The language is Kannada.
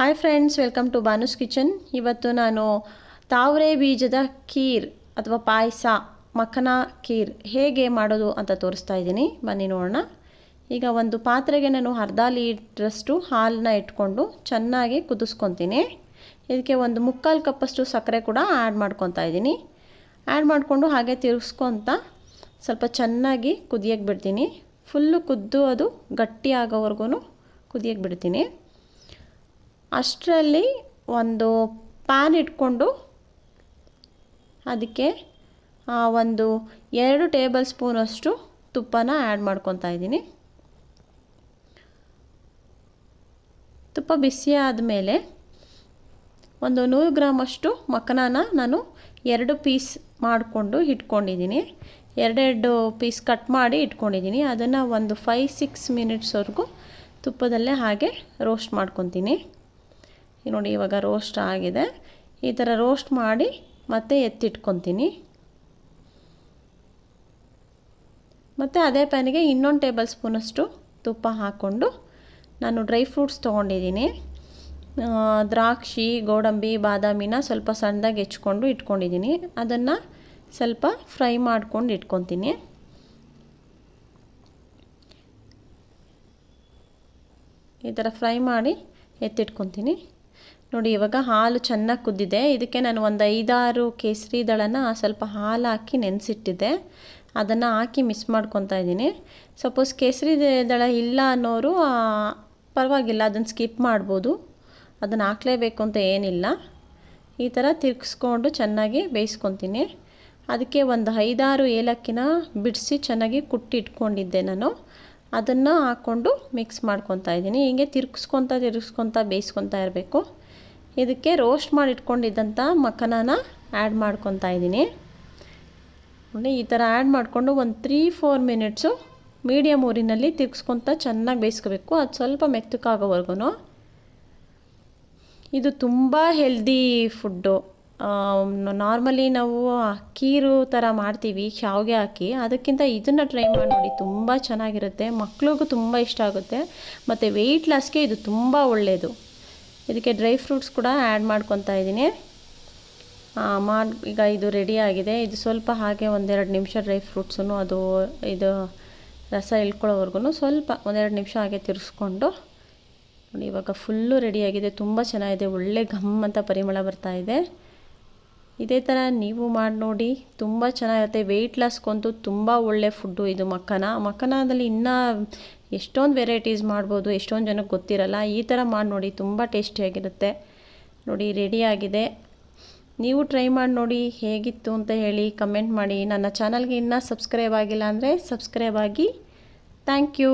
Hi friends, welcome to Banu's kitchen. ಇವತ್ತು ನಾನು ತಾವರೆ ಬೀಜದ ಖೀರ್ ಅಥವಾ ಪಾಯಸ ಮಖನ ಖೀರ್ ಹೇಗೆ ಮಾಡೋದು ಅಂತ ತೋರಿಸ್ತಾ ಇದ್ದೀನಿ. ಬನ್ನಿ ನೋಡೋಣ. ಈಗ ಒಂದು ಪಾತ್ರೆಗೆ ನಾನು ಅರ್ಧ ಲೀಟ್ರಷ್ಟು ಹಾಲನ್ನ ಇಟ್ಕೊಂಡು ಚೆನ್ನಾಗಿ ಕುದಿಸ್ಕೊತೀನಿ. ಇದಕ್ಕೆ ಒಂದು ಮುಕ್ಕಾಲು ಕಪ್ಪಷ್ಟು ಸಕ್ಕರೆ ಕೂಡ ಆ್ಯಡ್ ಮಾಡ್ಕೊತಾ ಇದ್ದೀನಿ. ಆ್ಯಡ್ ಮಾಡಿಕೊಂಡು ಹಾಗೆ ತಿರುಗಿಸ್ಕೊತ ಸ್ವಲ್ಪ ಚೆನ್ನಾಗಿ ಕುದಿಯಕ್ಕೆ ಬಿಡ್ತೀನಿ. ಫುಲ್ಲು ಕುದ್ದು ಅದು ಗಟ್ಟಿ ಆಗೋವರೆಗೂ ಕುದಿಯಕ್ಕೆ ಬಿಡ್ತೀನಿ. ಅಷ್ಟರಲ್ಲಿ ಒಂದು ಪ್ಯಾನ್ ಇಟ್ಕೊಂಡು ಅದಕ್ಕೆ ಒಂದು 2 ಟೇಬಲ್ ಸ್ಪೂನಷ್ಟು ತುಪ್ಪನ ಆ್ಯಡ್ ಮಾಡ್ಕೊತಾ ಇದ್ದೀನಿ. ತುಪ್ಪ ಬಿಸಿ ಆದಮೇಲೆ ಒಂದು 100 ಗ್ರಾಮಷ್ಟು ಮಖನಾನ ನಾನು 2 ಪೀಸ್ ಮಾಡಿಕೊಂಡು ಇಟ್ಕೊಂಡಿದ್ದೀನಿ. 2 ಪೀಸ್ ಕಟ್ ಮಾಡಿ ಇಟ್ಕೊಂಡಿದ್ದೀನಿ. ಅದನ್ನು ಒಂದು 5-6 ಮಿನಿಟ್ಸ್ವರೆಗೂ ತುಪ್ಪದಲ್ಲೇ ಹಾಗೆ ರೋಸ್ಟ್ ಮಾಡ್ಕೊತೀನಿ. ನೋಡಿ, ಇವಾಗ ರೋಸ್ಟ್ ಆಗಿದೆ. ಈ ಥರ ರೋಸ್ಟ್ ಮಾಡಿ ಮತ್ತೆ ಎತ್ತಿಟ್ಕೊತೀನಿ. ಮತ್ತು ಅದೇ ಪ್ಯಾನಿಗೆ ಇನ್ನೊಂದು ಟೇಬಲ್ ಸ್ಪೂನಷ್ಟು ತುಪ್ಪ ಹಾಕ್ಕೊಂಡು ನಾನು ಡ್ರೈ ಫ್ರೂಟ್ಸ್ ತೊಗೊಂಡಿದ್ದೀನಿ. ದ್ರಾಕ್ಷಿ, ಗೋಡಂಬಿ, ಬಾದಾಮಿನ ಸ್ವಲ್ಪ ಸಣ್ಣದಾಗಿ ಹೆಚ್ಕೊಂಡು ಇಟ್ಕೊಂಡಿದ್ದೀನಿ. ಅದನ್ನು ಸ್ವಲ್ಪ ಫ್ರೈ ಮಾಡ್ಕೊಂಡು ಇಟ್ಕೊತೀನಿ. ಈ ಥರ ಫ್ರೈ ಮಾಡಿ ಎತ್ತಿಟ್ಕೊತೀನಿ. ನೋಡಿ, ಇವಾಗ ಹಾಲು ಚೆನ್ನಾಗಿ ಕುದ್ದಿದೆ. ಇದಕ್ಕೆ ನಾನು ಒಂದು 5-6 ಕೇಸರಿ ದಳನ ಸ್ವಲ್ಪ ಹಾಲು ಹಾಕಿ ನೆನೆಸಿಟ್ಟಿದ್ದೆ. ಅದನ್ನು ಹಾಕಿ ಮಿಕ್ಸ್ ಮಾಡ್ಕೊತಾ ಇದ್ದೀನಿ. ಸಪೋಸ್ ಕೇಸರಿ ದಳ ಇಲ್ಲ ಅನ್ನೋರು ಪರವಾಗಿಲ್ಲ, ಅದನ್ನು ಸ್ಕಿಪ್ ಮಾಡ್ಬೋದು. ಅದನ್ನು ಹಾಕಲೇಬೇಕು ಅಂತ ಏನಿಲ್ಲ. ಈ ಥರ ತಿರ್ಗಿಸ್ಕೊಂಡು ಚೆನ್ನಾಗಿ ಬೇಯಿಸ್ಕೊತೀನಿ. ಅದಕ್ಕೆ ಒಂದು 5-6 ಏಲಕ್ಕಿನ ಬಿಡಿಸಿ ಚೆನ್ನಾಗಿ ಕುಟ್ಟಿ ಇಟ್ಕೊಂಡಿದ್ದೆ ನಾನು. ಅದನ್ನು ಹಾಕ್ಕೊಂಡು ಮಿಕ್ಸ್ ಮಾಡ್ಕೊತಾ ಇದ್ದೀನಿ. ಹೀಗೆ ತಿರ್ಗಿಸ್ಕೊತಾ ಬೇಯಿಸ್ಕೊತಾ ಇರಬೇಕು. ಇದಕ್ಕೆ ರೋಸ್ಟ್ ಮಾಡಿ ಇಟ್ಕೊಂಡಿದ್ದಂಥ ಮಖನಾನ ಆ್ಯಡ್ ಮಾಡ್ಕೊತಾ ಇದ್ದೀನಿ. ನೋಡಿ, ಈ ಥರ ಆ್ಯಡ್ ಮಾಡಿಕೊಂಡು ಒಂದು 3-4 ಮಿನಿಟ್ಸು ಮೀಡಿಯಮ್ ಊರಿನಲ್ಲಿ ತಿರ್ಗಿಸ್ಕೊತಾ ಚೆನ್ನಾಗಿ ಬೇಯಿಸ್ಕೋಬೇಕು. ಅದು ಸ್ವಲ್ಪ ಮೆತ್ತಕ್ಕಾಗೋವರೆಗೂ. ಇದು ತುಂಬ ಹೆಲ್ದಿ ಫುಡ್ಡು. ನಾರ್ಮಲಿ ನಾವು ಖೀರು ಥರ ಮಾಡ್ತೀವಿ ಶಾವಿಗೆ ಹಾಕಿ. ಅದಕ್ಕಿಂತ ಇದನ್ನು ಟ್ರೈ ಮಾಡಿ ನೋಡಿ, ತುಂಬ ಚೆನ್ನಾಗಿರುತ್ತೆ. ಮಕ್ಳಿಗೂ ತುಂಬ ಇಷ್ಟ ಆಗುತ್ತೆ. ಮತ್ತು ವೆಯ್ಟ್ ಲಾಸ್ಗೆ ಇದು ತುಂಬ ಒಳ್ಳೆಯದು. ಇದಕ್ಕೆ ಡ್ರೈ ಫ್ರೂಟ್ಸ್ ಕೂಡ ಆ್ಯಡ್ ಮಾಡ್ಕೊತಾ ಇದ್ದೀನಿ. ಈಗ ಇದು ರೆಡಿ ಆಗಿದೆ. ಇದು ಸ್ವಲ್ಪ ಹಾಗೆ 1-2 ನಿಮಿಷ ಡ್ರೈ ಫ್ರೂಟ್ಸನ್ನು ಇದು ರಸ ಇಳ್ಕೊಳ್ಳೋವರೆಗೂ ಸ್ವಲ್ಪ 1-2 ನಿಮಿಷ ಹಾಗೆ ತಿರ್ಸ್ಕೊಂಡು ನೋಡಿ, ಇವಾಗ ಫುಲ್ಲು ರೆಡಿಯಾಗಿದೆ. ತುಂಬ ಚೆನ್ನಾಗಿದೆ. ಒಳ್ಳೆ ಘಮ್ ಅಂತ ಪರಿಮಳ ಬರ್ತಾ ಇದೆ. ಇದೇ ಥರ ನೀವು ಮಾಡಿ ನೋಡಿ, ತುಂಬ ಚೆನ್ನಾಗಿರುತ್ತೆ. ವೆಯ್ಟ್ ಲಾಸ್ಗಂತೂ ತುಂಬ ಒಳ್ಳೆ ಫುಡ್ಡು ಇದು ಮಖನಾದಲ್ಲಿ ಇನ್ನೂ ಎಷ್ಟೊಂದು ವೆರೈಟೀಸ್ ಮಾಡ್ಬೋದು. ಎಷ್ಟೊಂದು ಜನಕ್ಕೆ ಗೊತ್ತಿರಲ್ಲ. ಈ ಥರ ಮಾಡಿ ನೋಡಿ, ತುಂಬ ಟೇಸ್ಟಿಯಾಗಿರುತ್ತೆ. ನೋಡಿ, ರೆಡಿಯಾಗಿದೆ. ನೀವು ಟ್ರೈ ಮಾಡಿ ನೋಡಿ, ಹೇಗಿತ್ತು ಅಂತ ಹೇಳಿ ಕಮೆಂಟ್ ಮಾಡಿ. ನನ್ನ ಚಾನಲ್ಗೆ ಇನ್ನೂ ಸಬ್ಸ್ಕ್ರೈಬ್ ಆಗಿಲ್ಲ ಅಂದರೆ ಸಬ್ಸ್ಕ್ರೈಬ್ ಆಗಿ. Thank you.